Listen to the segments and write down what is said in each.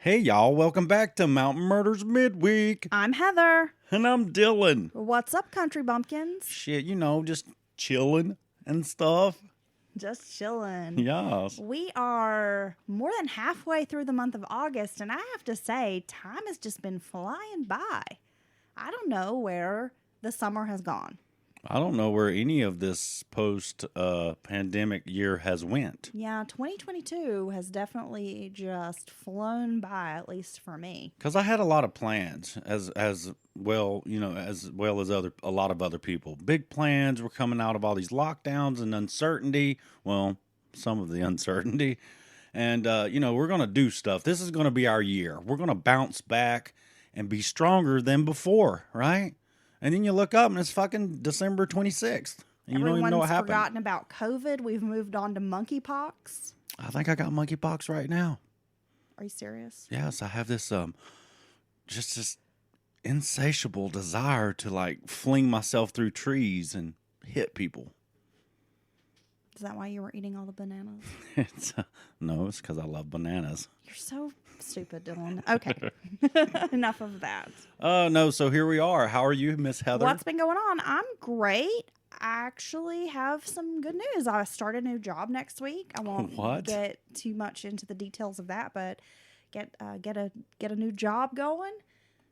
Hey, y'all. Welcome back to Mountain Murders Midweek. I'm Heather. And I'm Dylan. What's up, country bumpkins? Shit, just chilling and stuff. Just chilling. Yes. We are more than halfway through the month of August, and I have to say, time has just been flying by. I don't know where the summer has gone. I don't know where any of this post-pandemic year has went. Yeah, 2022 has definitely just flown by, at least for me. Because I had a lot of plans, as well as a lot of other people. Big plans were coming out of all these lockdowns and uncertainty. Well, some of the uncertainty. And, we're going to do stuff. This is going to be our year. We're going to bounce back and be stronger than before, right? And then you look up and it's fucking December 26th. And you don't even know what happened. Everyone's forgotten about COVID. We've moved on to monkeypox. I think I got monkeypox right now. Are you serious? Yes, I have this just this insatiable desire to fling myself through trees and hit people. Is that why you were eating all the bananas? No, it's because I love bananas. You're so stupid, Dylan. Okay. Enough of that. No, so here we are. How are you, Miss Heather? What's been going on? I'm great. I actually have some good news. I start a new job next week. I won't get too much into the details of that, but get a new job going.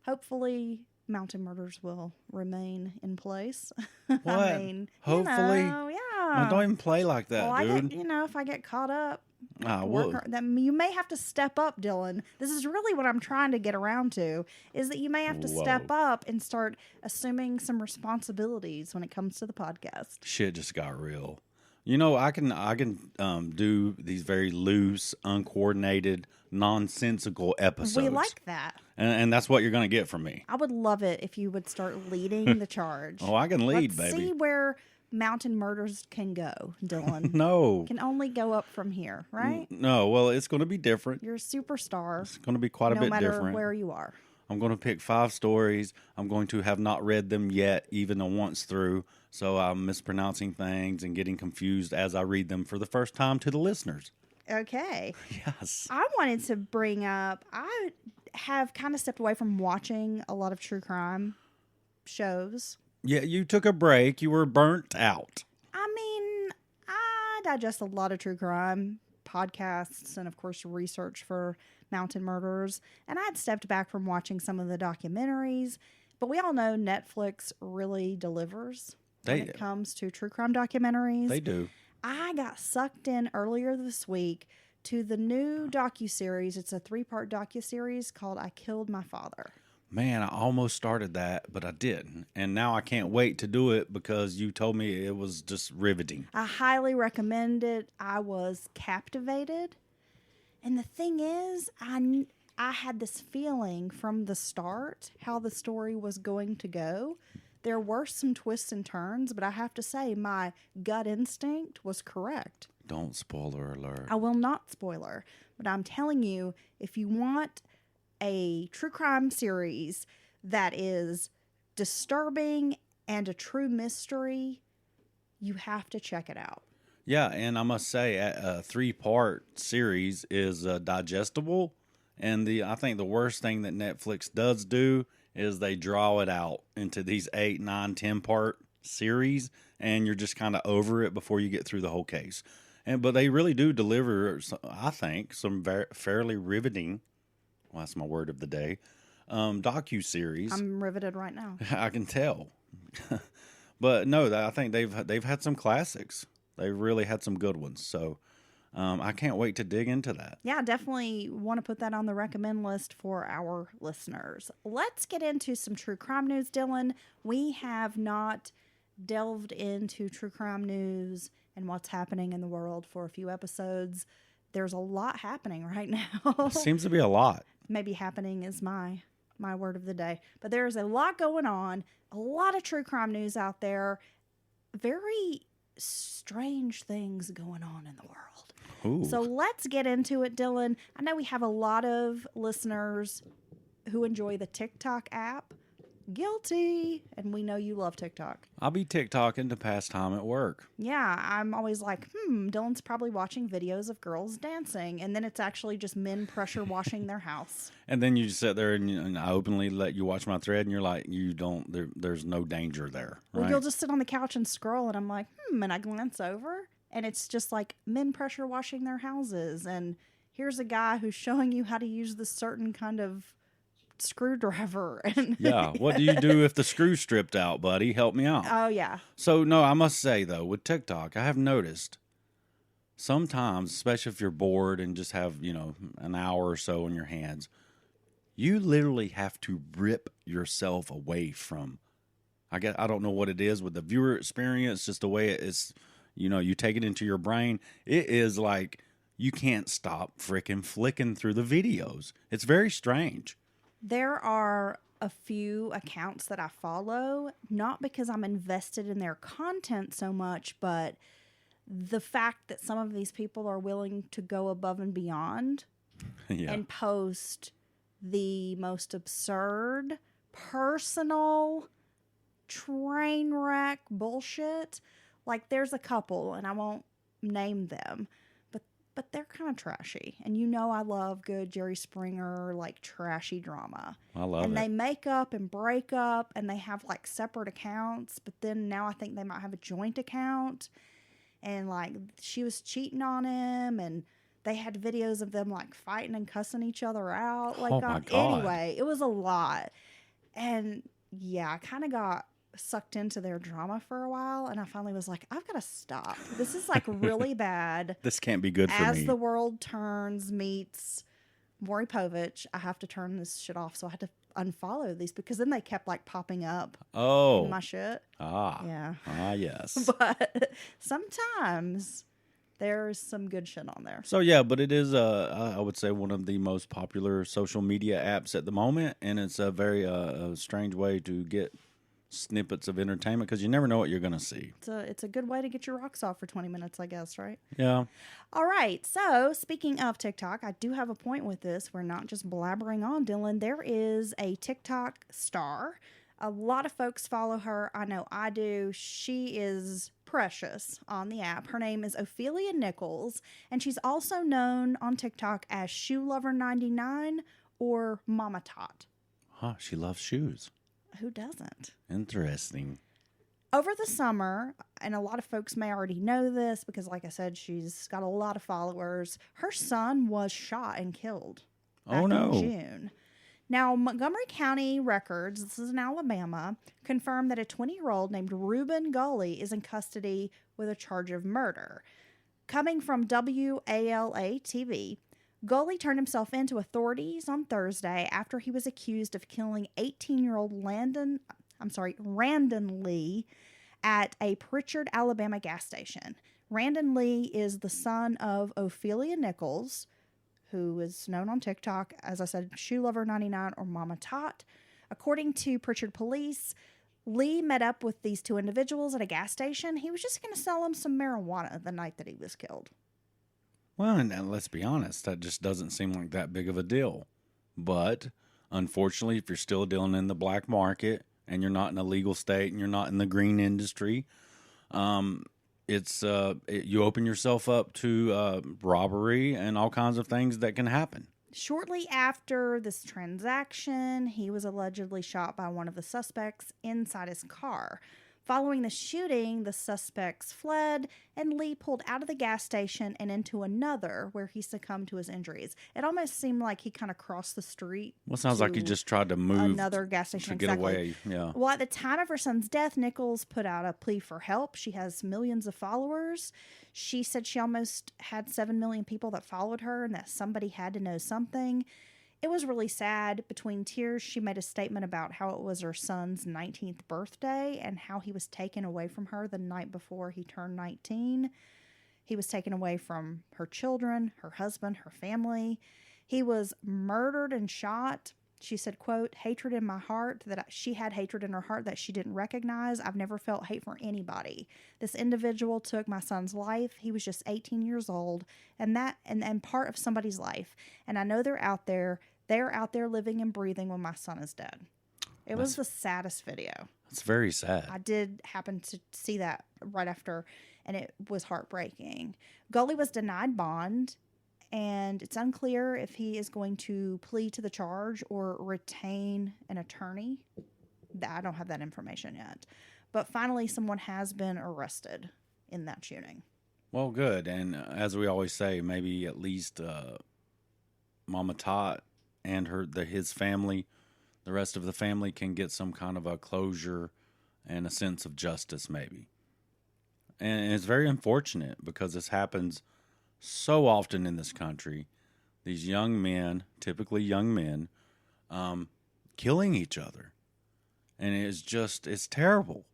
Hopefully Mountain Murders will remain in place. What? Hopefully? Yeah. No, don't even play like that, well, dude. If I get caught up, then you may have to step up, Dylan. This is really what I'm trying to get around to, is that you may have to step up and start assuming some responsibilities when it comes to the podcast. Shit just got real. I can do these very loose, uncoordinated, nonsensical episodes. We like that. And that's what you're going to get from me. I would love it if you would start leading the charge. Oh, I can lead, Let's baby. see where Mountain Murders can go, Dylan. No. Can only go up from here, right? No, well, it's going to be different. You're a superstar. It's going to be quite a bit different. No matter where you are. I'm going to pick 5 stories. I'm going to have not read them yet, even a once through. So I'm mispronouncing things and getting confused as I read them for the first time to the listeners. Okay. Yes. I wanted to bring up, I have kind of stepped away from watching a lot of true crime shows. Yeah, you took a break. You were burnt out. I mean, I digest a lot of true crime podcasts and, of course, research for Mountain Murders. And I had stepped back from watching some of the documentaries. But we all know Netflix really delivers when it comes to true crime documentaries. They do. I got sucked in earlier this week to the new docuseries. It's a 3-part docuseries called I Killed My Father. Man, I almost started that, but I didn't. And now I can't wait to do it because you told me it was just riveting. I highly recommend it. I was captivated. And the thing is, I had this feeling from the start how the story was going to go. There were some twists and turns, but I have to say my gut instinct was correct. Don't spoiler alert. I will not spoiler, but I'm telling you, if you want a true crime series that is disturbing and a true mystery, you have to check it out. Yeah, and I must say a 3-part series is digestible. And I think the worst thing that Netflix does do is they draw it out into these 8, 9, 10-part series, and you're just kind of over it before you get through the whole case. But they really do deliver, I think, some fairly riveting, well, that's my word of the day, docu-series. I'm riveted right now. I can tell. But no, I think they've had some classics. They've really had some good ones. So I can't wait to dig into that. Yeah, definitely want to put that on the recommend list for our listeners. Let's get into some true crime news, Dylan. We have not delved into true crime news and what's happening in the world for a few episodes. There's a lot happening right now. Seems to be a lot. Maybe happening is my word of the day. But there's a lot going on, a lot of true crime news out there. Very strange things going on in the world. Ooh. So let's get into it, Dylan. I know we have a lot of listeners who enjoy the TikTok app. Guilty. And we know you love TikTok. I'll be TikToking to pass time at work. Yeah, I'm always like, Dylan's probably watching videos of girls dancing. And then it's actually just men pressure washing their house. And then you just sit there and I openly let you watch my thread, and you're like, there's no danger there. Right? Well, you'll just sit on the couch and scroll, and I'm like, and I glance over, and it's just like men pressure washing their houses. And here's a guy who's showing you how to use this certain kind of screwdriver. And Yeah. What do you do if the screw's stripped out, buddy? Help me out. oh, yeah. So, no, I must say, though, with TikTok, I have noticed sometimes, especially if you're bored and just have, an hour or so on your hands, you literally have to rip yourself away from, I don't know what it is with the viewer experience, just the way it is, you take it into your brain. It is like you can't stop freaking flicking through the videos. It's very strange. There are a few accounts that I follow, not because I'm invested in their content so much, but the fact that some of these people are willing to go above and beyond and post the most absurd, personal, train wreck bullshit. Like, there's a couple, and I won't name them, but they're kind of trashy. And I love good Jerry Springer, like, trashy drama. I love it. And they make up and break up, and they have, like, separate accounts. But then now I think they might have a joint account. And, like, she was cheating on him, and they had videos of them, like, fighting and cussing each other out. Like, oh, my God. Anyway, it was a lot. And, yeah, I kind of got sucked into their drama for a while, and I finally was like, I've got to stop. This is like really bad. This can't be good for me. As the World Turns meets Maury Povich, I have to turn this shit off. So I had to unfollow these because then they kept like popping up in my shit. Yeah. Yes. But sometimes there's some good shit on there. So yeah, but it is I would say one of the most popular social media apps at the moment, and it's a very a strange way to get snippets of entertainment because you never know what you're going to see. It's a good way to get your rocks off for 20 minutes, I guess, right? Yeah. All right. So speaking of TikTok, I do have a point with this. We're not just blabbering on, Dylan. There is a TikTok star. A lot of folks follow her. I know I do. She is precious on the app. Her name is Ophelia Nichols, and she's also known on TikTok as Shoe Lover 99 or Mama Tot. Huh, she loves shoes. Who doesn't? Interesting. Over the summer, and a lot of folks may already know this because, like I said, she's got a lot of followers. Her son was shot and killed back in June. Now, Montgomery County records, this is in Alabama, confirmed that a 20-year-old named Reuben Gully is in custody with a charge of murder. Coming from WALA TV, Gully turned himself in to authorities on Thursday after he was accused of killing 18-year-old Randon Lee at a Pritchard, Alabama gas station. Randon Lee is the son of Ophelia Nichols, who is known on TikTok, as I said, Shoe Lover 99 or Mama Tot. According to Pritchard police, Lee met up with these two individuals at a gas station. He was just going to sell them some marijuana the night that he was killed. Well, and let's be honest, that just doesn't seem like that big of a deal. But unfortunately, if you're still dealing in the black market and you're not in a legal state and you're not in the green industry, you open yourself up to robbery and all kinds of things that can happen. Shortly after this transaction, he was allegedly shot by one of the suspects inside his car. Following the shooting, the suspects fled, and Lee pulled out of the gas station and into another where he succumbed to his injuries. It almost seemed like he kind of crossed the street. Well, it sounds like he just tried to move another gas station to get away. Yeah. Well, at the time of her son's death, Nichols put out a plea for help. She has millions of followers. She said she almost had 7 million people that followed her and that somebody had to know something. It was really sad. Between tears, she made a statement about how it was her son's 19th birthday and how he was taken away from her the night before he turned 19. He was taken away from her children, her husband, her family. He was murdered and shot. She said, quote, hatred in my heart, that she had hatred in her heart that she didn't recognize. I've never felt hate for anybody. This individual took my son's life. He was just 18 years old and part of somebody's life. And I know they're out there. They're out there living and breathing when my son is dead. It was the saddest video. It's very sad. I did happen to see that right after, and it was heartbreaking. Gully was denied bond, and it's unclear if he is going to plead to the charge or retain an attorney. I don't have that information yet. But finally, someone has been arrested in that shooting. Well, good. And as we always say, maybe at least Mama Tot and his family, the rest of the family, can get some kind of a closure and a sense of justice, maybe. And it's very unfortunate because this happens so often in this country. These young men, typically young men, killing each other. And it's terrible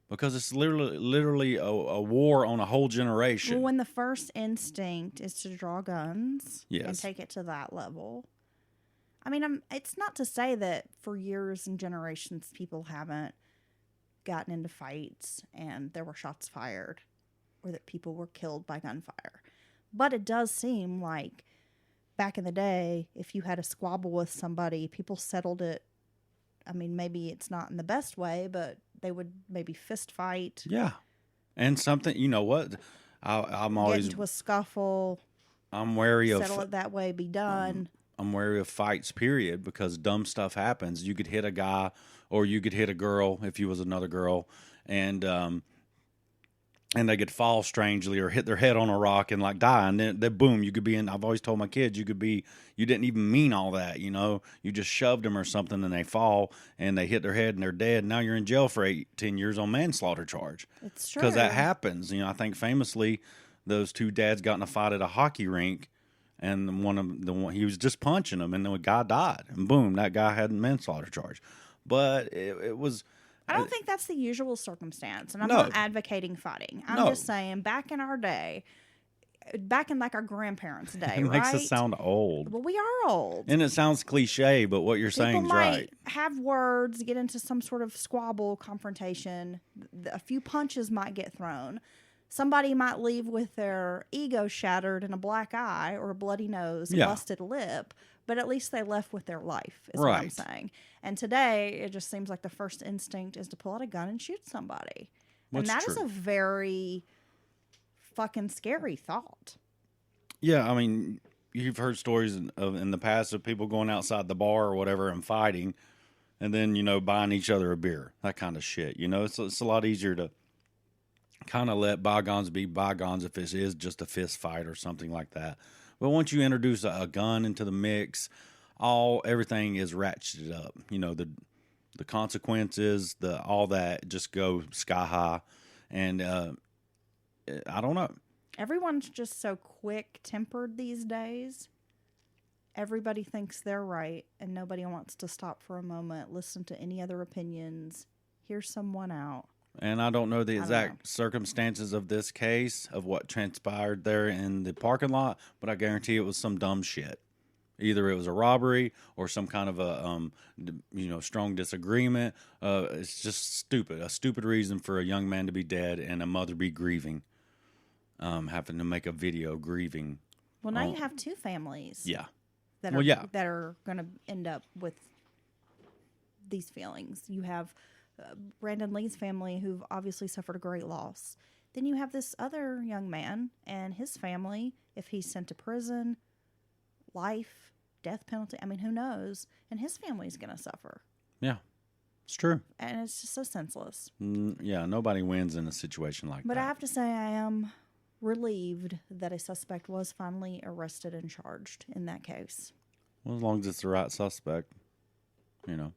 because it's literally a war on a whole generation. Well, when the first instinct is to draw guns Yes. and take it to that level. I mean, it's not to say that for years and generations people haven't gotten into fights and there were shots fired or that people were killed by gunfire. But it does seem like back in the day, if you had a squabble with somebody, people settled it. I mean, maybe it's not in the best way, but they would maybe fist fight. Yeah. And something, you know what? I'm always... Get into a scuffle. I'm wary of... Settle it that way, be done. I'm wary of fights, period, because dumb stuff happens. You could hit a guy or you could hit a girl if you was another girl, and they could fall strangely or hit their head on a rock and like die, and then boom, you could be in. I've always told my kids you didn't even mean all that, you know. You just shoved them or something and they fall and they hit their head and they're dead. Now you're in jail for 10 years on manslaughter charge. It's true. Because that happens. You know, I think famously those two dads got in a fight at a hockey rink. And he was just punching him, and the guy died. And boom, that guy had a manslaughter charge. But it was... I don't think that's the usual circumstance. And I'm No. not advocating fighting. I'm No. just saying, back in our day, back in like our grandparents' day, It right? makes us sound old. Well, we are old. And it sounds cliche, but what you're saying People is might right. have words, get into some sort of squabble, confrontation. A few punches might get thrown. Somebody might leave with their ego shattered and a black eye or a bloody nose, a Yeah. busted lip, but at least they left with their life, is what I'm Right. saying. And today, it just seems like the first instinct is to pull out a gun and shoot somebody. What's and that is true. a very fucking scary thought. Yeah, I mean, you've heard stories in the past of people going outside the bar or whatever and fighting, and then, you know, buying each other a beer, that kind of shit. You know, it's a lot easier to kind of let bygones be bygones if it is just a fist fight or something like that. But once you introduce a gun into the mix, everything is ratcheted up. You know, the consequences, all that just go sky high. And I don't know. Everyone's just so quick-tempered these days. Everybody thinks they're right, and nobody wants to stop for a moment, listen to any other opinions, hear someone out. And I don't know the don't exact know. circumstances of this case, of what transpired there in the parking lot, but I guarantee it was some dumb shit. Either it was a robbery or some kind of a, strong disagreement. It's just stupid. A stupid reason for a young man to be dead and a mother be grieving, having to make a video grieving. Well, now you have two families. Yeah. That Well, are, yeah. that are going to end up with these feelings. You have Randon Lee's family, who've obviously suffered a great loss. Then you have this other young man and his family, if he's sent to prison, life, death penalty. I mean, who knows? And his family's going to suffer. Yeah. It's true. And it's just so senseless. Yeah, nobody wins in a situation like But that. I have to say, I am relieved that a suspect was finally arrested and charged in that case. Well, as long as it's the right suspect, you know.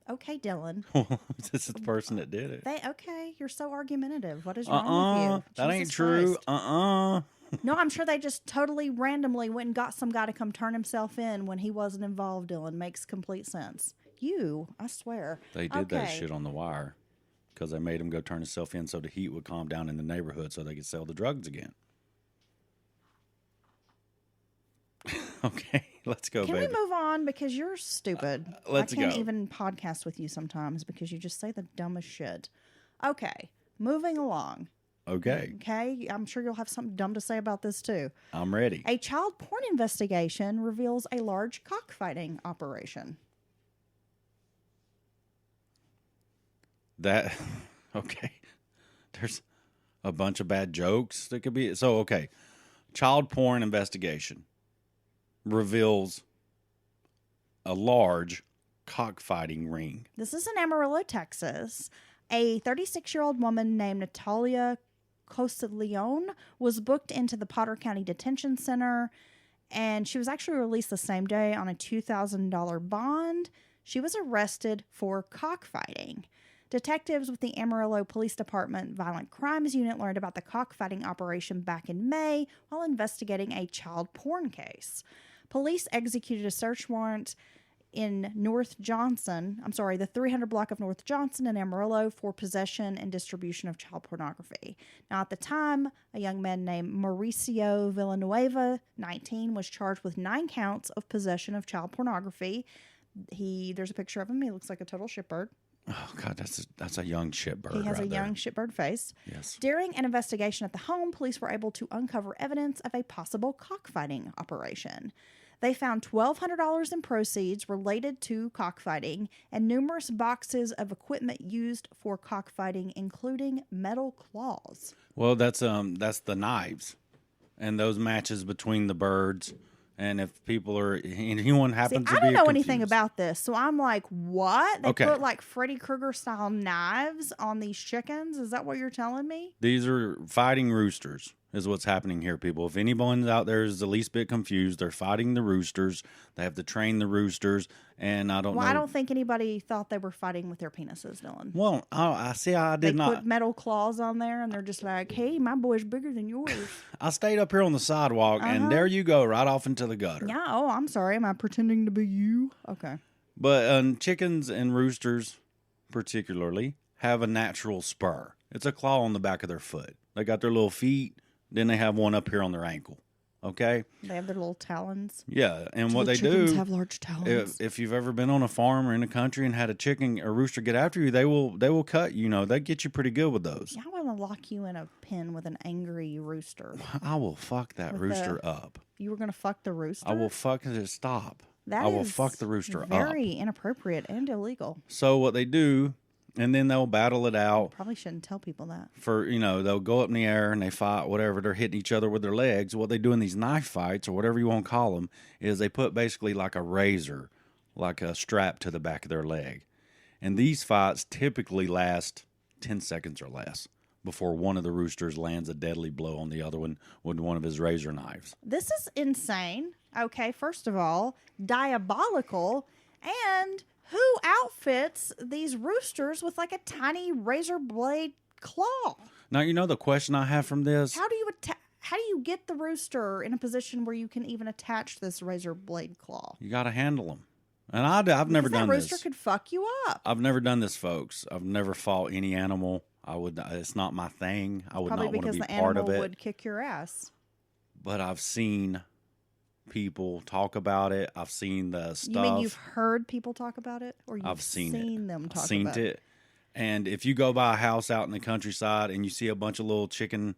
Okay, Dylan. This is the person that did it. Okay, you're so argumentative. What is wrong with you? That ain't Jesus true. Christ. No, I'm sure they just totally randomly went and got some guy to come turn himself in when he wasn't involved, Dylan. Makes complete sense. I swear. They did that shit on The Wire because they made him go turn himself in so the heat would calm down in the neighborhood so they could sell the drugs again. Okay, let's go, Can baby. we move on? Because you're stupid. Let's I can't go. even podcast with you sometimes because you just say the dumbest shit. Okay, moving along. Okay, Okay, I'm sure you'll have something dumb to say about this too. I'm ready. A child porn investigation reveals a large cockfighting operation. That okay. There's a bunch of bad jokes that could be. So okay, child porn investigation reveals a large cockfighting ring. This is in Amarillo, Texas. A 36-year-old woman named Natalia Cosaleon was booked into the Potter County Detention Center, and she was actually released the same day on a $2,000 bond. She was arrested for cockfighting. Detectives with the Amarillo Police Department Violent Crimes Unit learned about the cockfighting operation back in May while investigating a child porn case. Police executed a search warrant in the 300 block of North Johnson in Amarillo for possession and distribution of child pornography. Now, at the time, a young man named Mauricio Villanueva, 19, was charged with 9 counts of possession of child pornography. There's a picture of him. He looks like a total shitbird. Oh, God, that's a young shitbird. He has right a young shitbird face. Yes. During an investigation at the home, police were able to uncover evidence of a possible cockfighting operation. They found $1,200 in proceeds related to cockfighting and numerous boxes of equipment used for cockfighting, including metal claws. Well, that's the knives and those matches between the birds. And if anyone happens to be I don't know confused. anything about this, so I'm like, what? They Okay. put like Freddy Krueger style knives on these chickens? Is that what you're telling me? These are fighting roosters is what's happening here, people. If anyone out there is the least bit confused, they're fighting the roosters. They have to train the roosters, and I don't know. I don't think anybody thought they were fighting with their penises, Dylan. Well, I see. I did They not. put metal claws on there, and they're just like, hey, my boy's bigger than yours. I stayed up here on the sidewalk, and there you go, right off into the gutter. Yeah, oh, I'm sorry. Am I pretending to be you? Okay. But chickens and roosters, particularly, have a natural spur. It's a claw on the back of their foot. They got their little feet. Then they have one up here on their ankle. Okay? They have their little talons. Yeah, and what The they chickens do, have large talons. if you've ever been on a farm or in a country and had a chicken or rooster get after you, they will cut you. They get you pretty good with those. Yeah, I want to lock you in a pen with an angry rooster. I will fuck that With rooster up. You were going to fuck the rooster? I will fuck it. Stop. That I will is fuck the rooster up. very inappropriate and illegal. So what they do, and then they'll battle it out. Probably shouldn't tell people that. They'll go up in the air and they fight, whatever. They're hitting each other with their legs. What they do in these knife fights, or whatever you want to call them, is they put basically like a razor, like a strap to the back of their leg. And these fights typically last 10 seconds or less before one of the roosters lands a deadly blow on the other one with one of his razor knives. This is insane. Okay, first of all, diabolical, and who outfits these roosters with like a tiny razor blade claw? Now, the question I have from this. How do you get the rooster in a position where you can even attach this razor blade claw? You got to handle them. And I've never done this. That rooster could fuck you up. I've never done this, folks. I've never fought any animal. It's not my thing. I would Probably not want to because be the part of animal it. would kick your ass. But I've seen people talk about it. I've seen the stuff. You mean you've heard people talk about it, or I've seen them talk I've seen about it? And if you go by a house out in the countryside and you see a bunch of little chicken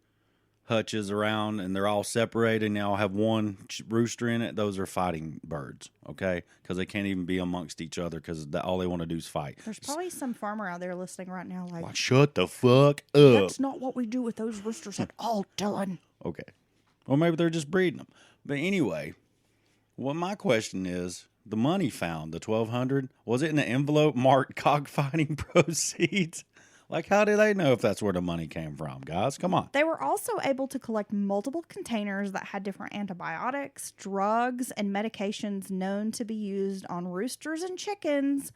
hutches around and they're all separated and they all have one rooster in it, those are fighting birds, okay? Because they can't even be amongst each other because all they want to do is fight. There's probably some farmer out there listening right now like, shut the fuck up. that's not what we do with those roosters at all, Dylan. Okay. Or maybe they're just breeding them. But anyway, what my question is, the money found, the $1,200, was it in an envelope marked cockfighting proceeds? Like, how do they know if that's where the money came from, guys? Come on. They were also able to collect multiple containers that had different antibiotics, drugs, and medications known to be used on roosters and chickens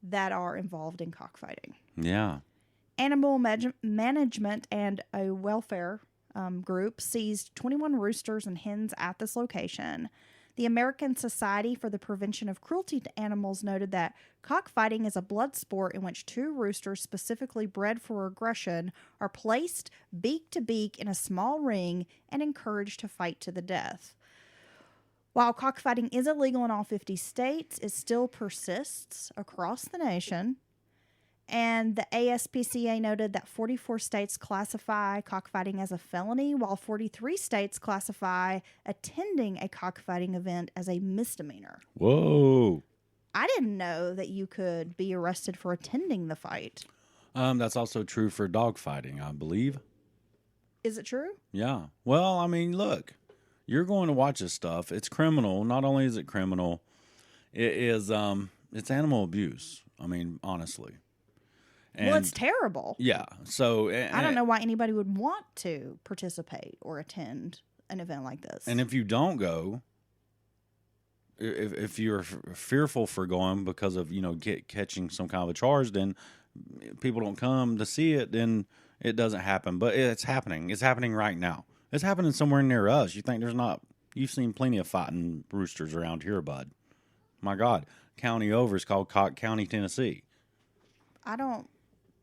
that are involved in cockfighting. Yeah. Animal management and a welfare group seized 21 roosters and hens at this location. The American Society for the Prevention of Cruelty to Animals noted that cockfighting is a blood sport in which 2 roosters specifically bred for aggression are placed beak to beak in a small ring and encouraged to fight to the death. While cockfighting is illegal in all 50 states, it still persists across the nation. And the ASPCA noted that 44 states classify cockfighting as a felony, while 43 states classify attending a cockfighting event as a misdemeanor. Whoa. I didn't know that you could be arrested for attending the fight. That's also true for dog fighting, I believe. Is it true? Yeah. Well, I mean, look, you're going to watch this stuff. It's criminal. Not only is it criminal, it is it's animal abuse. I mean, honestly. Well, And it's terrible. yeah. So I don't know why anybody would want to participate or attend an event like this. And if you don't go, if you're fearful for going because of catching some kind of a charge, then people don't come to see it. Then it doesn't happen. But it's happening. It's happening right now. It's happening somewhere near us. You think there's not? You've seen plenty of fighting roosters around here, bud. My God, county over is called Cock County, Tennessee. I don't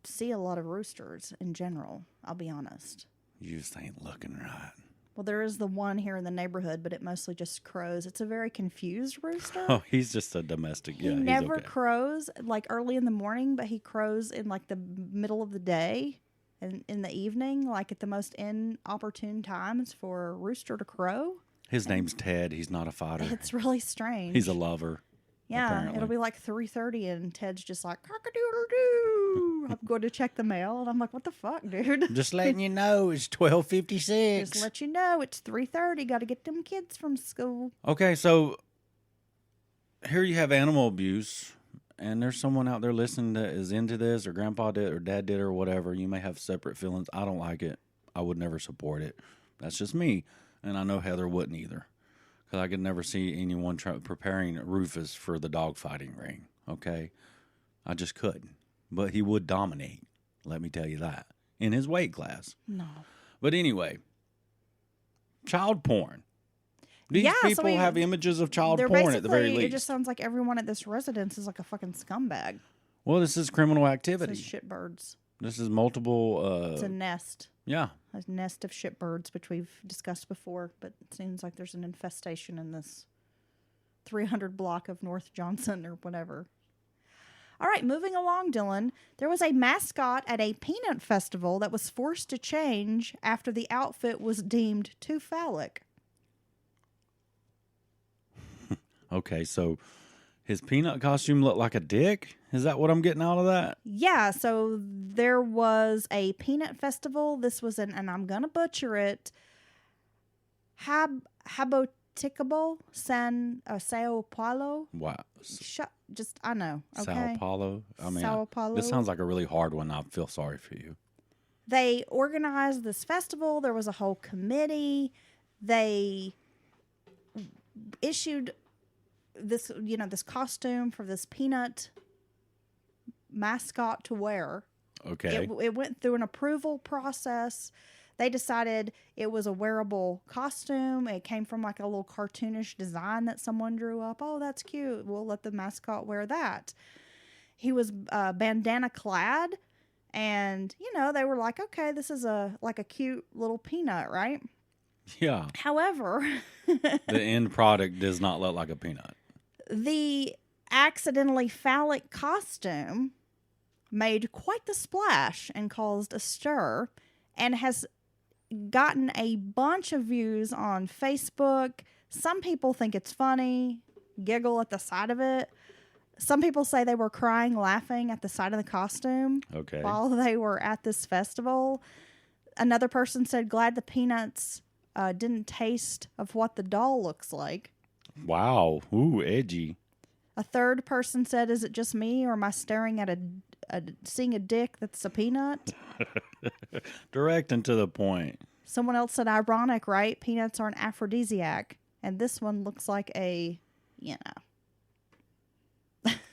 see a lot of roosters in general. I'll be honest. You just ain't looking right. Well, there is the one here in the neighborhood, but it mostly just crows. It's a very confused rooster. Oh, he's just a domestic. He yeah, never he's okay. crows like early in the morning, but he crows in like the middle of the day and in the evening, like at the most inopportune times for a rooster to crow. His name's Ted. He's not a fighter. It's really strange. He's a lover. Yeah, apparently. It'll be like 3:30 and Ted's just like, cock-a-doodle-doo. I'm going to check the mail. And I'm like, what the fuck, dude? Just letting you know, it's 12:56. Just let you know, it's 3:30. Got to get them kids from school. Okay, so here you have animal abuse, and there's someone out there listening that is into this, or grandpa did, or dad did, or whatever. You may have separate feelings. I don't like it. I would never support it. That's just me. And I know Heather wouldn't either. Because I could never see anyone preparing Rufus for the dog fighting ring. Okay? I just couldn't. But he would dominate. Let me tell you that. In his weight class. No. But anyway, child porn. These people have images of child porn at the very least. It just sounds like everyone at this residence is like a fucking scumbag. Well, this is criminal activity. This is shitbirds. This is multiple. It's a nest. Yeah. A nest of shitbirds, which we've discussed before, but it seems like there's an infestation in this 300 block of North Johnson or whatever. All right, moving along, Dylan. There was a mascot at a peanut festival that was forced to change after the outfit was deemed too phallic. Okay, so his peanut costume looked like a dick? Is that what I'm getting out of that? Yeah, so there was a peanut festival. This was and I'm going to butcher it, Haboticable Sao Paulo. Wow. I know. Okay. Sao Paulo? I mean, Sao Paulo. This sounds like a really hard one. I feel sorry for you. They organized this festival. There was a whole committee. They issued this costume for this peanut mascot to wear. Okay. It went through an approval process. They decided it was a wearable costume. It came from like a little cartoonish design that someone drew up. Oh, that's cute. We'll let the mascot wear that. He was bandana clad, and they were like, okay, this is like a cute little peanut, right? Yeah. However, the end product does not look like a peanut. The accidentally phallic costume made quite the splash and caused a stir and has gotten a bunch of views on Facebook. Some people think it's funny, giggle at the sight of it. Some people say they were crying, laughing at the sight of the costume while they were at this festival. Another person said, glad the peanuts didn't taste of what the doll looks like. Wow. Ooh, edgy. A third person said, is it just me or am I staring at seeing a dick that's a peanut? Direct and to the point. Someone else said, ironic, right? Peanuts are an aphrodisiac. And this one looks like a,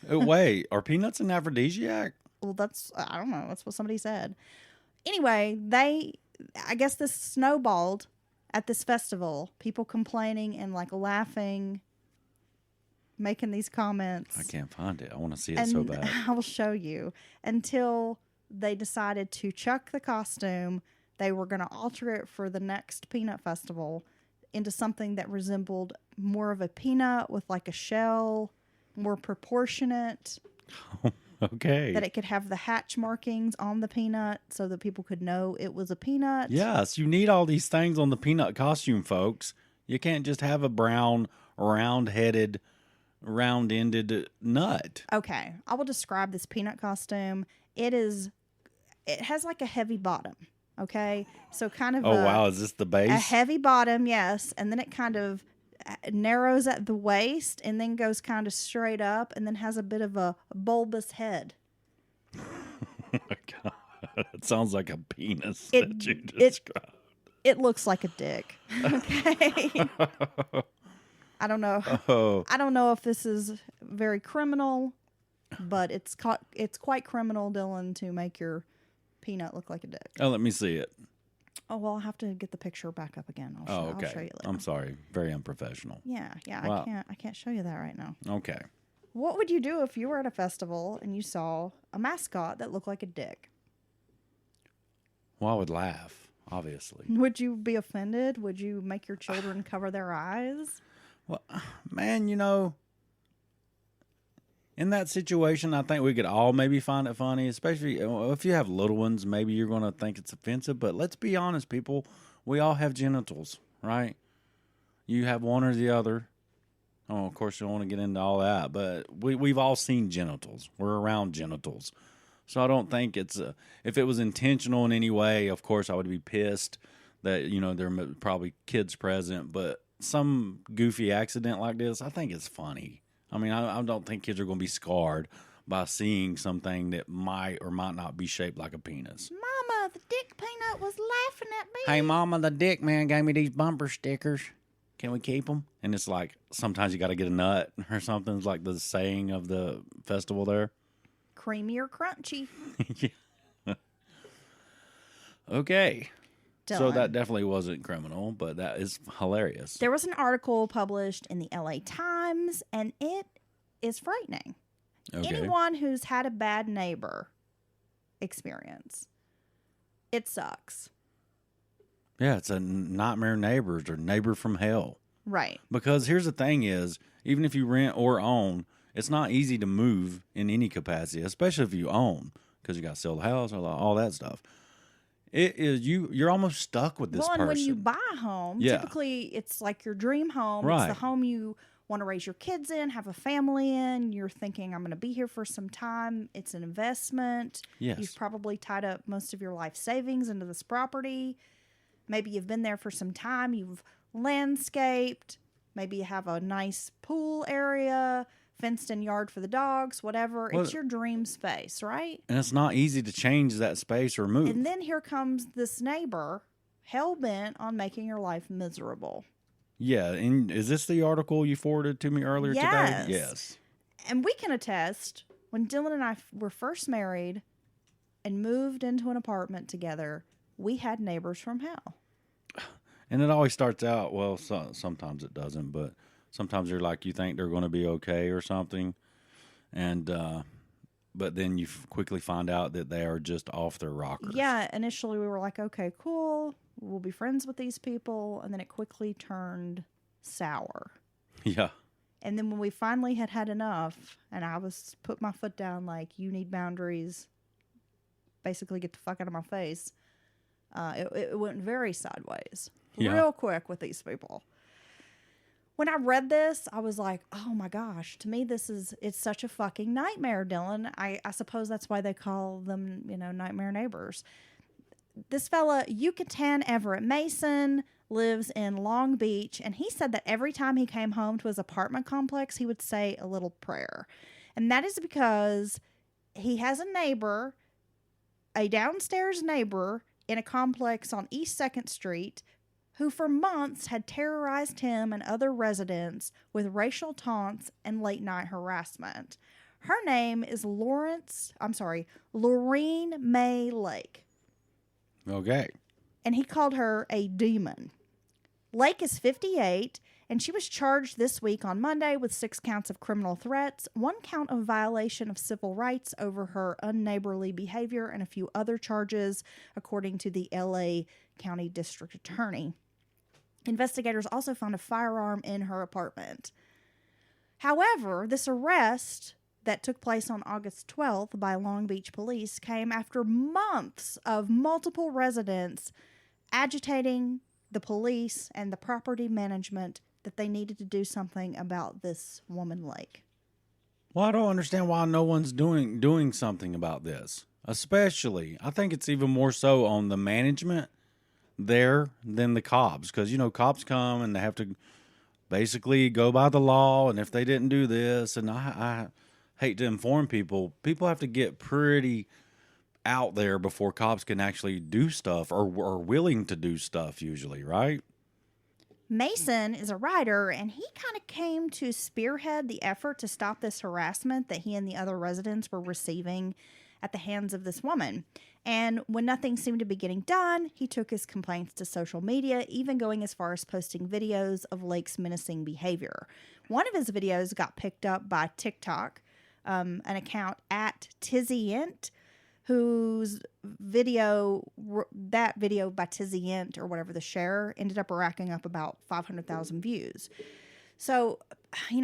Wait, are peanuts an aphrodisiac? Well, I don't know. That's what somebody said. Anyway, I guess this snowballed at this festival. People complaining and like laughing, making these comments. I can't find it. I want to see it so bad. I will show you. Until they decided to chuck the costume, they were going to alter it for the next peanut festival into something that resembled more of a peanut with like a shell, more proportionate. Okay. That it could have the hatch markings on the peanut so that people could know it was a peanut. Yes, you need all these things on the peanut costume, folks. You can't just have a brown, round-headed, round-ended nut. Okay, I will describe this peanut costume. It is it has like a heavy bottom. Okay, so kind of Oh, wow. Is this the a base? heavy bottom, yes, and then it kind of narrows at the waist and then goes kind of straight up and then has a bit of a bulbous head. Oh, my God. It sounds like a penis It- that you it- described. It looks like a dick. Okay. I don't know. Oh, I don't know if this is very criminal, but it's quite criminal, Dylan, to make your peanut look like a dick. oh, let me see it. Oh well, I'll have to get the picture back up again. Oh, I'll okay. show you later. I'm sorry. Very unprofessional. Yeah. Wow. I can't show you that right now. Okay. What would you do if you were at a festival and you saw a mascot that looked like a dick? Well, I would laugh, obviously. Would you be offended? Would you make your children cover their eyes? Well, man, in that situation, I think we could all maybe find it funny, especially if you have little ones. Maybe you're going to think it's offensive, but let's be honest, people. We all have genitals, right? You have one or the other. Oh, of course, you don't want to get into all that, but we've all seen genitals. We're around genitals. So I don't think it's if it was intentional in any way, of course, I would be pissed that, there are probably kids present, but some goofy accident like this, I think it's funny. I mean, I don't think kids are going to be scarred by seeing something that might or might not be shaped like a penis. Mama, the dick peanut was laughing at me. Hey, Mama, the dick man gave me these bumper stickers. Can we keep them? And it's like, sometimes you got to get a nut or something. It's like the saying of the festival there. Creamy or crunchy. Yeah. Okay. So Dylan. that definitely wasn't criminal, but that is hilarious. There was an article published in the LA Times, and it is frightening. Okay. Anyone who's had a bad neighbor experience, it sucks. Yeah, it's a nightmare neighbors or neighbor from hell. Right. Because here's the thing is, even if you rent or own, it's not easy to move in any capacity, especially if you own, because you got to sell the house, all that stuff. It is you're almost stuck with this Well, and person. when you buy a home, Yeah. typically it's like your dream home. Right. It's the home you want to raise your kids in, have a family in. You're thinking, I'm going to be here for some time. It's an investment. Yes. You've probably tied up most of your life savings into this property. Maybe you've been there for some time. You've landscaped. Maybe you have a nice pool area, fenced in yard for the dogs, whatever. Well, it's your dream space, right? And it's not easy to change that space or move. And then here comes this neighbor, hell-bent on making your life miserable. Yeah, and is this the article you forwarded to me earlier Yes. today? Yes. And we can attest, when Dylan and I were first married and moved into an apartment together, we had neighbors from hell. And it always starts out, well, sometimes it doesn't, but sometimes they're like, you think they're going to be okay or something. And, but then you quickly find out that they are just off their rockers. Yeah, initially we were like, okay, cool, we'll be friends with these people. And then it quickly turned sour. Yeah. And then when we finally had had enough, and I was put my foot down like, you need boundaries, basically get the fuck out of my face, it went very sideways. Yeah. Real quick with these people. When I read this, I was like, oh my gosh, to me it's such a fucking nightmare, Dylan. I suppose that's why they call them, nightmare neighbors. This fella, Yucatan Everett Mason, lives in Long Beach, and he said that every time he came home to his apartment complex, he would say a little prayer. And that is because he has a downstairs neighbor in a complex on East 2nd Street who for months had terrorized him and other residents with racial taunts and late-night harassment. Her name is Lorene May Lake. Okay. And he called her a demon. Lake is 58, and she was charged this week on Monday with 6 counts of criminal threats, 1 count of violation of civil rights over her unneighborly behavior, and a few other charges, according to the LA County District Attorney. Investigators also found a firearm in her apartment. However, this arrest that took place on August 12th by Long Beach police came after months of multiple residents agitating the police and the property management that they needed to do something about this woman Lake. Well, I don't understand why no one's doing something about this. Especially, I think it's even more so on the management there than the cops, because cops come and they have to basically go by the law, and if they didn't do this, and I hate to inform people, people have to get pretty out there before cops can actually do stuff or are willing to do stuff usually, right? Mason is a writer, and he kind of came to spearhead the effort to stop this harassment that he and the other residents were receiving at the hands of this woman. And when nothing seemed to be getting done, he took his complaints to social media, even going as far as posting videos of Lake's menacing behavior. One of his videos got picked up by TikTok, an account at Tizzyint, whose video by Tizzyint, or whatever the share, ended up racking up about 500,000 views. So,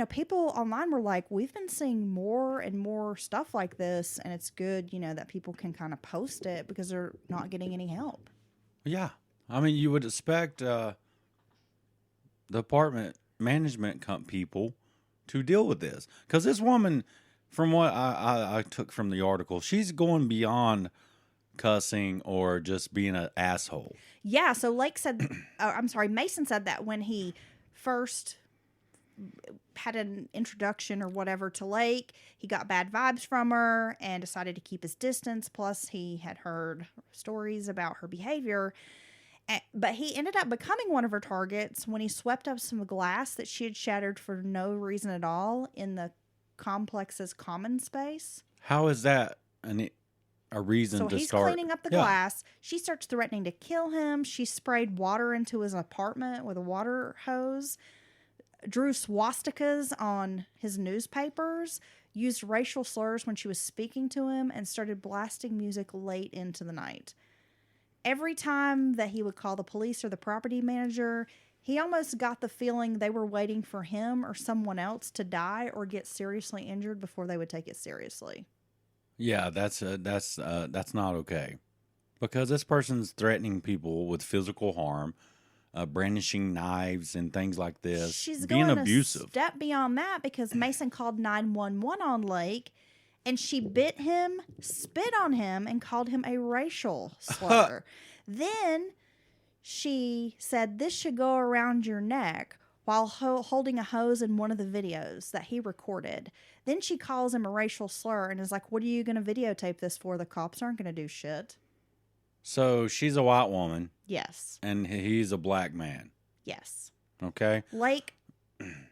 people online were like, we've been seeing more and more stuff like this, and it's good, that people can kind of post it because they're not getting any help. Yeah. I mean, you would expect the apartment management people to deal with this. Because this woman, from what I took from the article, she's going beyond cussing or just being an asshole. Yeah, so Mason said that when he first had an introduction or whatever to Lake, he got bad vibes from her and decided to keep his distance. Plus, he had heard stories about her behavior. But he ended up becoming one of her targets when he swept up some glass that she had shattered for no reason at all in the complex's common space. How is that a reason to start? So he's cleaning up the glass. She starts threatening to kill him. She sprayed water into his apartment with a water hose, drew swastikas on his newspapers, used racial slurs when she was speaking to him, and started blasting music late into the night. Every time that he would call the police or the property manager, he almost got the feeling they were waiting for him or someone else to die or get seriously injured before they would take it seriously. Yeah, that's not okay, because this person's threatening people with physical harm, brandishing knives and things like this. She's being going abusive. A step beyond that, because Mason called 911 on Lake, and she bit him, spit on him, and called him a racial slur. Then she said, "This should go around your neck," while holding a hose in one of the videos that he recorded. Then she calls him a racial slur and is like, "What are you going to videotape this for? The cops aren't going to do shit." So she's a white woman. Yes. And he's a black man. Yes. Okay. Lake,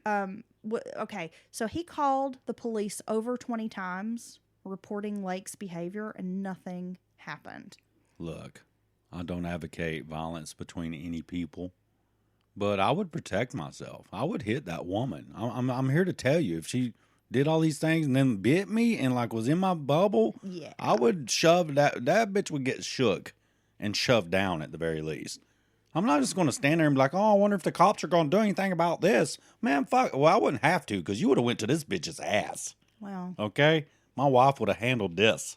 okay, so he called the police over 20 times reporting Lake's behavior, and nothing happened. Look, I don't advocate violence between any people, but I would protect myself. I would hit that woman. I'm here to tell you, if she did all these things and then bit me and was in my bubble, yeah, I would shove that bitch would get shook and shoved down at the very least. I'm not just going to stand there and be like, "Oh, I wonder if the cops are going to do anything about this." Man, fuck. Well, I wouldn't have to, because you would have went to this bitch's ass. Wow. Okay? My wife would have handled this.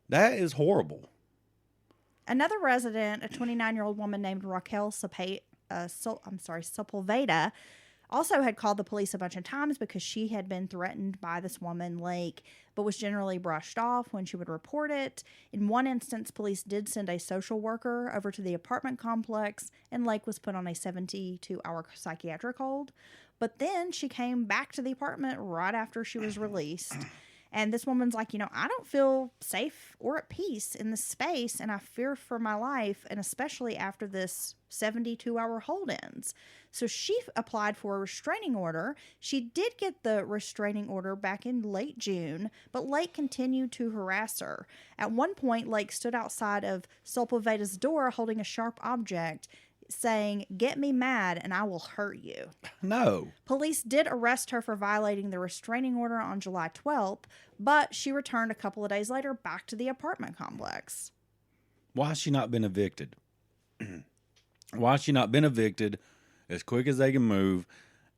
That is horrible. Another resident, a 29-year-old woman named Raquel Sepulveda, also had called the police a bunch of times because she had been threatened by this woman, Lake, but was generally brushed off when she would report it. In one instance, police did send a social worker over to the apartment complex, and Lake was put on a 72-hour psychiatric hold. But then she came back to the apartment right after she was released. And this woman's like, I don't feel safe or at peace in this space, and I fear for my life, and especially after this 72-hour hold ends. So she applied for a restraining order. She did get the restraining order back in late June, but Lake continued to harass her. At one point, Lake stood outside of Sepulveda's door holding a sharp object, saying, "Get me mad and I will hurt you." No. Police did arrest her for violating the restraining order on July 12th, but she returned a couple of days later back to the apartment complex. Why has she not been evicted? Why has she not been evicted as quick as they can move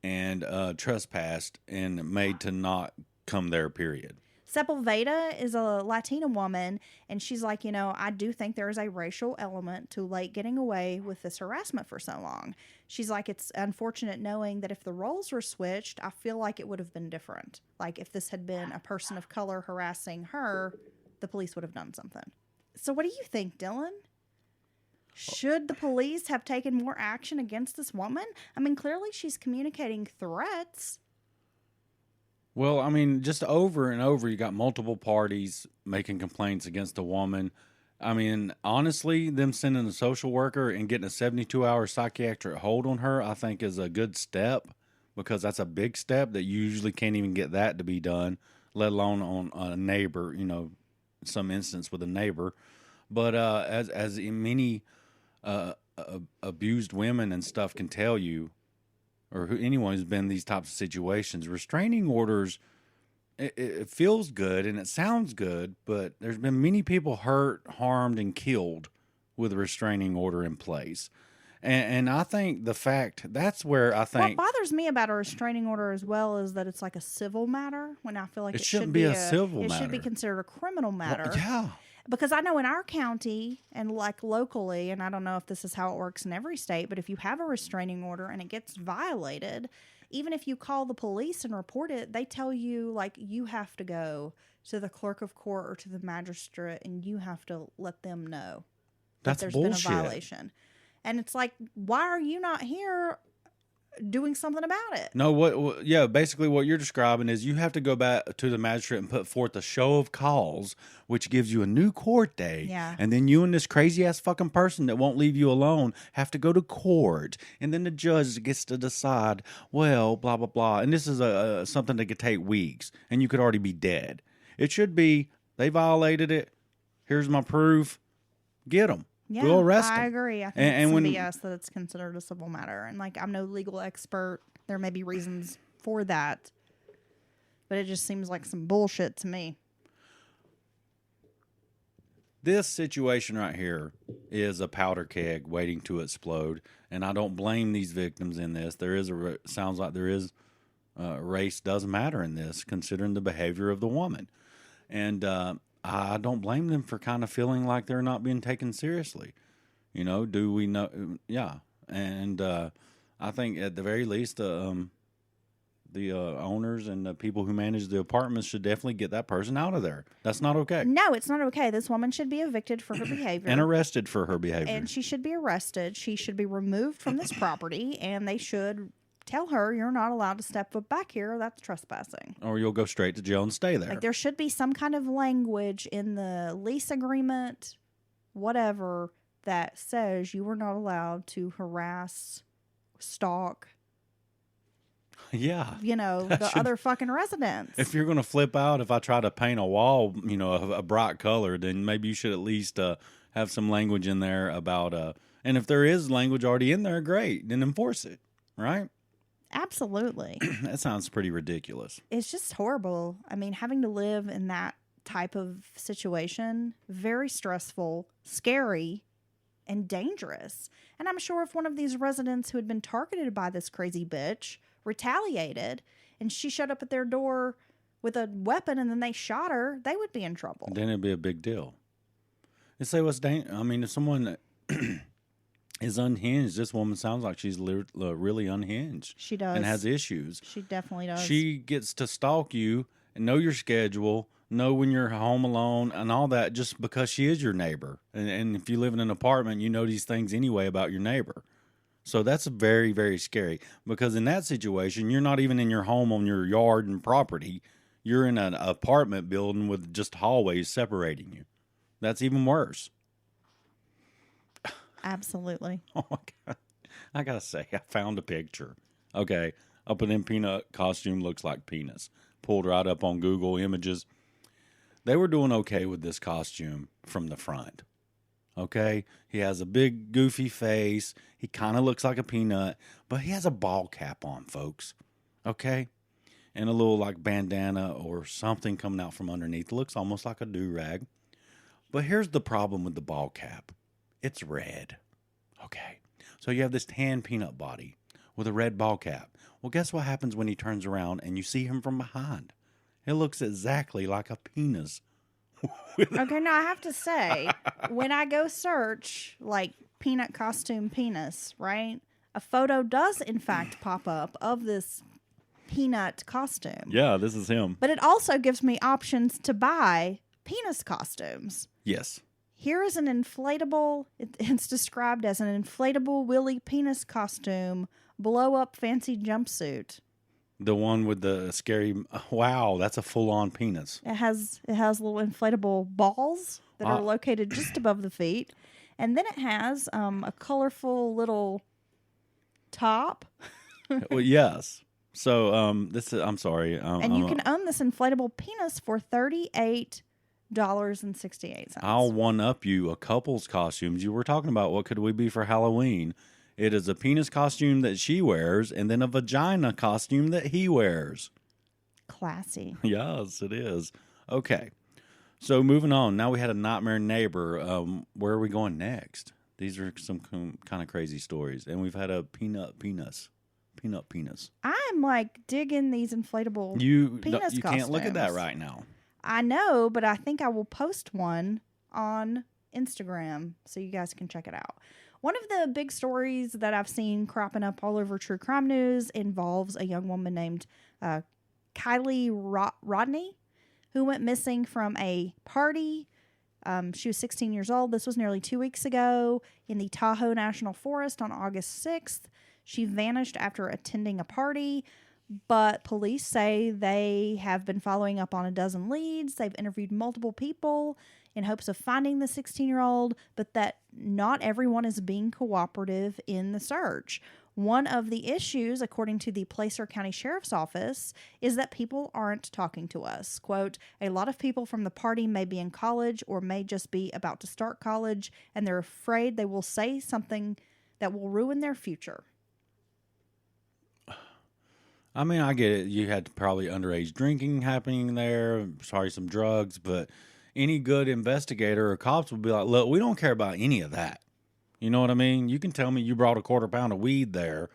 and trespassed and made to not come there, period? Sepulveda is a Latina woman, and she's like, I do think there is a racial element to Lake getting away with this harassment for so long. She's like, it's unfortunate knowing that if the roles were switched, I feel like it would have been different. Like, if this had been a person of color harassing her, the police would have done something. So what do you think, Dylan? Should the police have taken more action against this woman? I mean, clearly she's communicating threats. Well, I mean, just over and over, you got multiple parties making complaints against a woman. I mean, honestly, them sending a social worker and getting a 72-hour psychiatric hold on her, I think is a good step, because that's a big step that you usually can't even get that to be done, let alone on a neighbor, you know, some instance with a neighbor. But as many abused women and stuff can tell you, or anyone who's been in these types of situations, restraining orders, it feels good and it sounds good, but there's been many people hurt, harmed, and killed with a restraining order in place. And I think that's where I think... What bothers me about a restraining order as well is that it's like a civil matter, when I feel like it shouldn't be a civil matter. It should be considered a criminal matter. Well, yeah. Because I know in our county and like locally, and I don't know if this is how it works in every state, but if you have a restraining order and it gets violated, even if you call the police and report it, they tell you like you have to go to the clerk of court or to the magistrate and you have to let them know that there's bullshit. Been a violation. And it's like, why are you not here doing something about it? No, yeah, basically what you're describing is you have to go back to the magistrate and put forth a show of cause, which gives you a new court day. Yeah. And then you and this crazy ass fucking person that won't leave you alone have to go to court. And then the judge gets to decide, well, blah, blah, blah. And this is something that could take weeks and you could already be dead. It should be, they violated it. Here's my proof. Get them. Yeah, we'll arrest them. I agree. I think it's some BS that it's considered a civil matter. And, like, I'm no legal expert. There may be reasons for that. But it just seems like some bullshit to me. This situation right here is a powder keg waiting to explode. And I don't blame these victims in this. There is sounds like there is race does matter in this, considering the behavior of the woman. And I don't blame them for kind of feeling like they're not being taken seriously. You know, do we know? Yeah. And I think at the very least, the owners and the people who manage the apartments should definitely get that person out of there. That's not okay. No, it's not okay. This woman should be evicted for her behavior. And arrested for her behavior. And she should be arrested. She should be removed from this property, and they should tell her, you're not allowed to step foot back here. That's trespassing. Or you'll go straight to jail and stay there. Like, there should be some kind of language in the lease agreement, whatever, that says you are not allowed to harass, stalk, yeah, you know, other fucking residents. If you're going to flip out, if I try to paint a wall, you know, a bright color, then maybe you should at least have some language in there about, and if there is language already in there, great, then enforce it, right? Absolutely. That sounds pretty ridiculous. It's just horrible. I mean, having to live in that type of situation, very stressful, scary, and dangerous. And I'm sure if one of these residents who had been targeted by this crazy bitch retaliated and she showed up at their door with a weapon and then they shot her, they would be in trouble. Then it'd be a big deal. And say what's I mean, if someone is unhinged, this woman sounds like she's really unhinged. She does. And has issues. She definitely does. She gets to stalk you and know your schedule, know when you're home alone and all that, just because she is your neighbor. And if you live in an apartment, you know these things anyway about your neighbor. So that's very, very scary, because in that situation, you're not even in your home on your yard and property. You're in an apartment building with just hallways separating you. That's even worse. Absolutely. Oh my God. I gotta say, I found a picture. Okay. Up in them Peanut costume looks like penis. Pulled right up on Google Images. They were doing okay with this costume from the front. Okay. He has a big goofy face. He kind of looks like a peanut, but he has a ball cap on, folks. Okay. And a little like bandana or something coming out from underneath. It looks almost like a do-rag. But here's the problem with the ball cap. It's red. Okay. So you have this tan peanut body with a red ball cap. Well, guess what happens when he turns around and you see him from behind? It looks exactly like a penis. Okay, now I have to say, when I go search, like, peanut costume penis, right? A photo does, in fact, pop up of this peanut costume. Yeah, this is him. But it also gives me options to buy penis costumes. Yes. Here is an inflatable, it's described as an inflatable Willy penis costume, blow up fancy jumpsuit. The one with the scary, wow, that's a full-on penis. It has little inflatable balls that are located just above the feet. And then it has a colorful little top. Well, yes. So I'm sorry. And you can own this inflatable penis for $38.68. I'll one-up you a couple's costumes. You were talking about what could we be for Halloween. It is a penis costume that she wears and then a vagina costume that he wears. Classy. Yes, it is. Okay. So moving on. Now we had a nightmare neighbor. Where are we going next? These are some kind of crazy stories. And we've had a peanut penis. I'm like digging these inflatable penis You costumes. can't look at that right now. I know, but I think I will post one on Instagram so you guys can check it out. One of the big stories that I've seen cropping up all over true crime news involves a young woman named Kiely Rodni, who went missing from a party. She was 16 years old. This was nearly 2 weeks ago in the Tahoe National Forest on August 6th. She vanished after attending a party, but police say they have been following up on a dozen leads. They've interviewed multiple people in hopes of finding the 16-year-old, but that not everyone is being cooperative in the search. One of the issues, according to the Placer County Sheriff's Office, is that people aren't talking to us. Quote, a lot of people from the party may be in college or may just be about to start college, and they're afraid they will say something that will ruin their future. I mean, I get it. You had probably underage drinking happening there, probably some drugs, but any good investigator or cops would be like, look, we don't care about any of that. You know what I mean? You can tell me you brought a quarter pound of weed there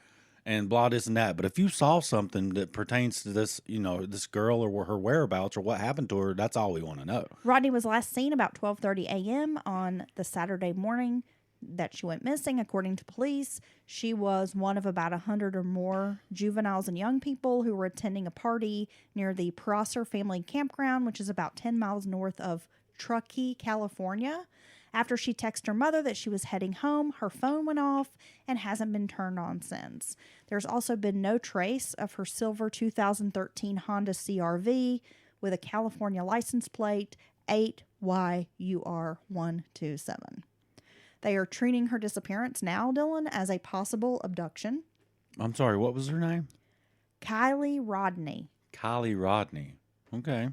and blah, this and that. But if you saw something that pertains to this, this girl or her whereabouts or what happened to her, that's all we want to know. Rodney was last seen about 12:30 a.m. on the Saturday morning that she went missing. According to police, she was one of about 100 or more juveniles and young people who were attending a party near the Prosser Family Campground, which is about 10 miles north of Truckee, California. After she texted her mother that she was heading home, her phone went off and hasn't been turned on since. There's also been no trace of her silver 2013 Honda CR-V with a California license plate 8YUR127. They are treating her disappearance now, Dylan, as a possible abduction. I'm sorry, what was her name? Kiely Rodni. Kiely Rodni. Okay.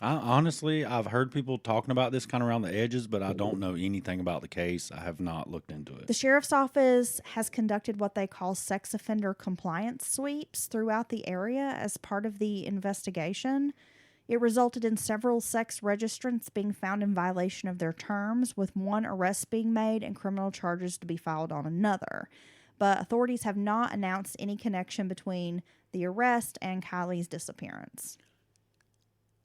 I've heard people talking about this kind of around the edges, but I don't know anything about the case. I have not looked into it. The sheriff's office has conducted what they call sex offender compliance sweeps throughout the area as part of the investigation. It resulted in several sex registrants being found in violation of their terms, with one arrest being made and criminal charges to be filed on another. But authorities have not announced any connection between the arrest and Kiely's disappearance.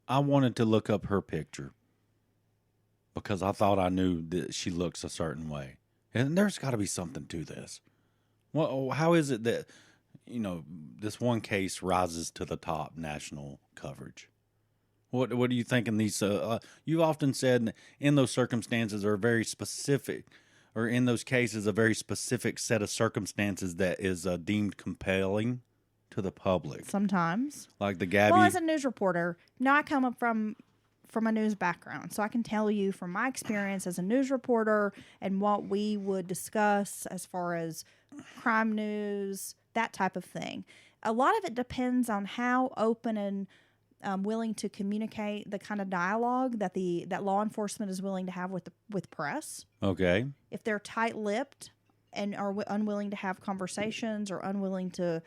I wanted to look up her picture because I thought I knew that she looks a certain way. And there's got to be something to this. Well, how is it that, this one case rises to the top national coverage? What are you thinking? These you've often said in those circumstances are very specific, or in those cases a very specific set of circumstances that is deemed compelling to the public. Sometimes, like the Gabby. Well, as a news reporter, I come up from a news background, so I can tell you from my experience as a news reporter and what we would discuss as far as crime news, that type of thing. A lot of it depends on how open and willing to communicate the kind of dialogue that law enforcement is willing to have with press. Okay. If they're tight-lipped and are unwilling to have conversations or unwilling to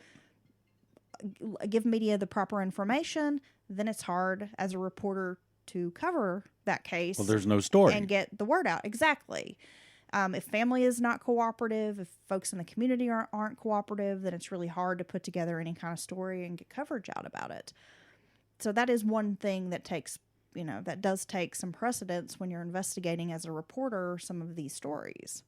give media the proper information, then it's hard as a reporter to cover that case. Well, there's no story. And get the word out. Exactly. If family is not cooperative, if folks in the community aren't cooperative, then it's really hard to put together any kind of story and get coverage out about it. So that is one thing that takes, that does take some precedence when you're investigating as a reporter some of these stories.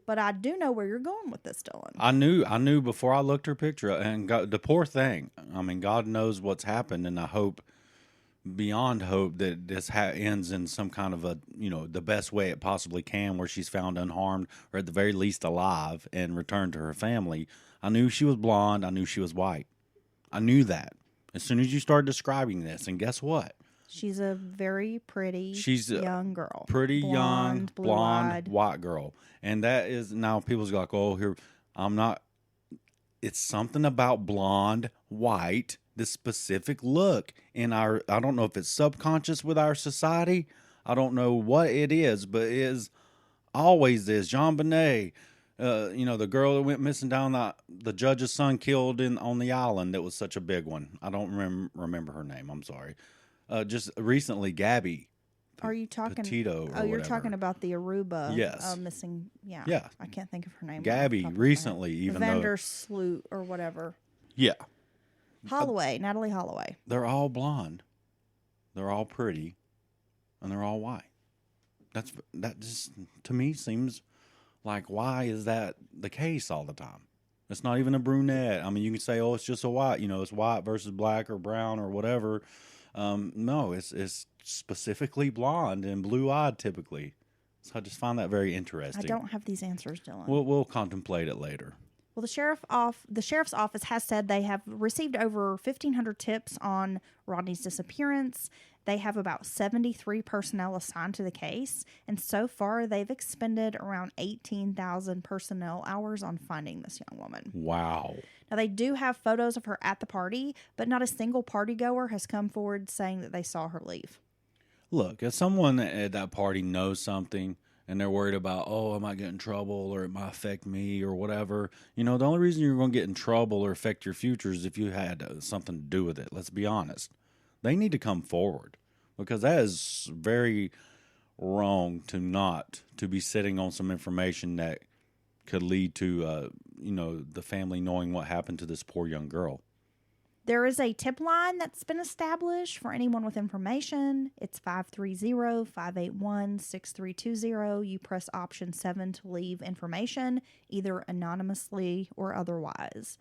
But I do know where you're going with this, Dylan. I knew before I looked her picture, and the poor thing. I mean, God knows what's happened, and I hope beyond hope that this ends in some kind of a, the best way it possibly can, where she's found unharmed or at the very least alive and returned to her family. I knew she was blonde. I knew she was white. I knew that as soon as you started describing this. And guess what? She's a very pretty young girl. Pretty blonde, young, blonde, white girl. And that is, now people's like, oh, here, I'm not. It's something about blonde, white, this specific look in our, I don't know if it's subconscious with our society. I don't know what it is, but it is always this. Jean Bonnet, the girl that went missing down the judge's son killed on the island. That was such a big one. I don't remember her name. I'm sorry. Just recently, Gabby. Are you talking? Petito you're whatever. Talking about the Aruba. Yes. Missing. Yeah. Yeah. I can't think of her name. Gabby recently, even though Vandersloot or whatever. Yeah. Holloway, Natalie Holloway. They're all blonde. They're all pretty, and they're all white. That just to me seems like, why is that the case all the time? It's not even a brunette. I mean, you can say, oh, it's just a white. It's white versus black or brown or whatever. No, it's specifically blonde and blue-eyed typically. So I just find that very interesting. I don't have these answers, Dylan. We'll contemplate it later. Well, the sheriff's office has said they have received over 1,500 tips on Rodni's disappearance. They have about 73 personnel assigned to the case, and so far they've expended around 18,000 personnel hours on finding this young woman. Wow. Now, they do have photos of her at the party, but not a single partygoer has come forward saying that they saw her leave. Look, if someone at that party knows something and they're worried about, oh, I might get in trouble or it might affect me or whatever, the only reason you're going to get in trouble or affect your future is if you had something to do with it. Let's be honest. They need to come forward, because that is very wrong to be sitting on some information that could lead to, the family knowing what happened to this poor young girl. There is a tip line that's been established for anyone with information. It's 530-581-6320. You press option 7 to leave information, either anonymously or otherwise.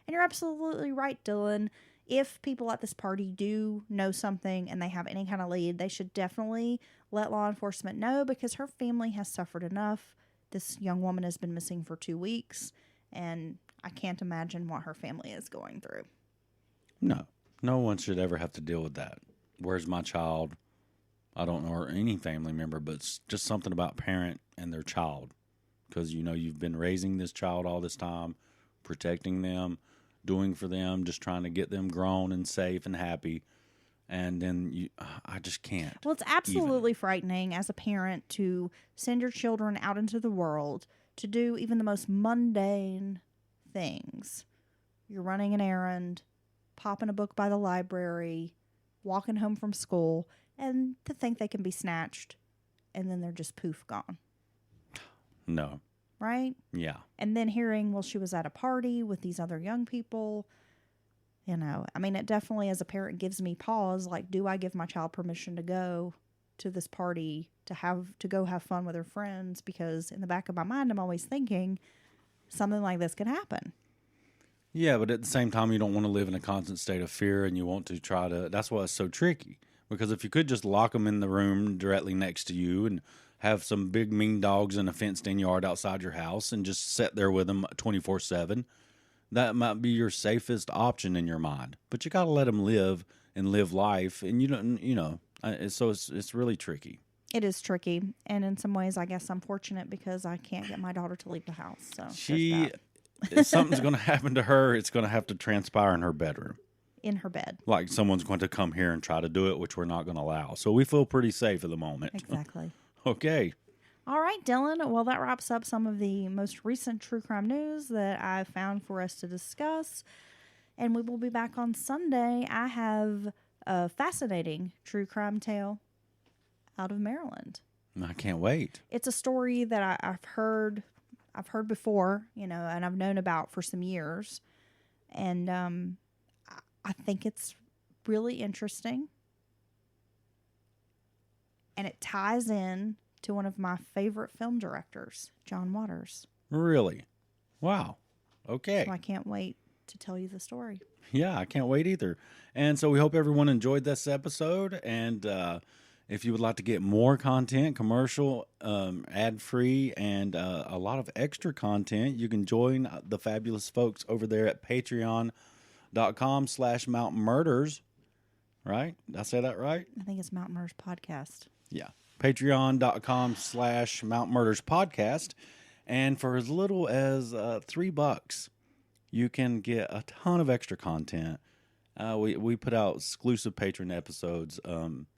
And you're absolutely right, Dylan. If people at this party do know something and they have any kind of lead, they should definitely let law enforcement know, because her family has suffered enough. This young woman has been missing for 2 weeks, and I can't imagine what her family is going through. No one should ever have to deal with that. Where's my child? I don't know, or any family member, but it's just something about parent and their child. Because, you've been raising this child all this time, protecting them, doing for them, just trying to get them grown and safe and happy. And then I just can't. Well, it's absolutely frightening as a parent to send your children out into the world to do even the most mundane things. You're running an errand, popping a book by the library, walking home from school, and to think they can be snatched, and then they're just poof, gone. No. Right? Yeah. And then hearing, well, she was at a party with these other young people. It definitely, as a parent, gives me pause. Like, do I give my child permission to go to this party, to go have fun with her friends? Because in the back of my mind, I'm always thinking something like this could happen. Yeah, but at the same time, you don't want to live in a constant state of fear, and you want to try to. That's why it's so tricky. Because if you could just lock them in the room directly next to you and have some big mean dogs in a fenced-in yard outside your house and just sit there with them 24/7, that might be your safest option in your mind. But you got to let them live and live life, and you don't. So it's really tricky. It is tricky, and in some ways, I guess I'm fortunate because I can't get my daughter to leave the house. So if something's going to happen to her, it's going to have to transpire in her bedroom. In her bed. Like someone's going to come here and try to do it, which we're not going to allow. So we feel pretty safe at the moment. Exactly. Okay. All right, Dylan. Well, that wraps up some of the most recent true crime news that I found for us to discuss. And we will be back on Sunday. I have a fascinating true crime tale out of Maryland. I can't wait. It's a story that I've heard before, and I've known about for some years. And I think it's really interesting. And it ties in to one of my favorite film directors, John Waters. Really? Wow. Okay. So I can't wait to tell you the story. Yeah, I can't wait either. And so we hope everyone enjoyed this episode. And if you would like to get more content, commercial, ad free, and a lot of extra content, you can join the fabulous folks over there at patreon.com/Mountain Murders. Right? Did I say that right? I think it's Mountain Murders Podcast. Yeah. Patreon.com/Mountain Murders Podcast. And for as little as $3, you can get a ton of extra content. We put out exclusive patron episodes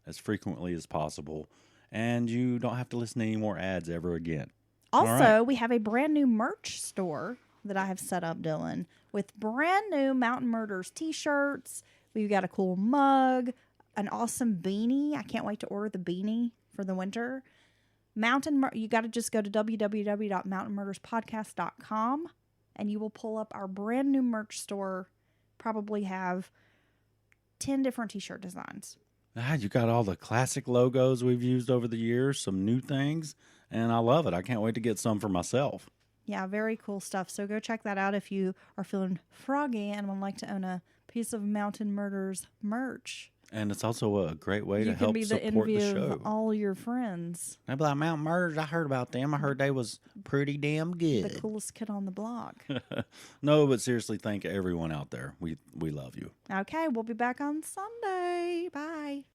as frequently as possible, and you don't have to listen to any more ads ever again. Also, we have a brand new merch store that I have set up, Dylan, with brand new Mountain Murders t-shirts. We've got a cool mug, an awesome beanie. I can't wait to order the beanie for the winter. You got to just go to www.mountainmurderspodcast.com. and you will pull up our brand new merch store. Probably have 10 different t-shirt designs. You got all the classic logos we've used over the years, some new things, and I love it. I can't wait to get some for myself. Yeah, very cool stuff. So go check that out if you are feeling froggy and would like to own a piece of Mountain Murders merch. And it's also a great way to help support the show. You can be the envy of all your friends. They'd be like, Mountain Murders, I heard about them. I heard they was pretty damn good. The coolest kid on the block. No, but seriously, thank everyone out there. We love you. Okay, we'll be back on Sunday. Bye.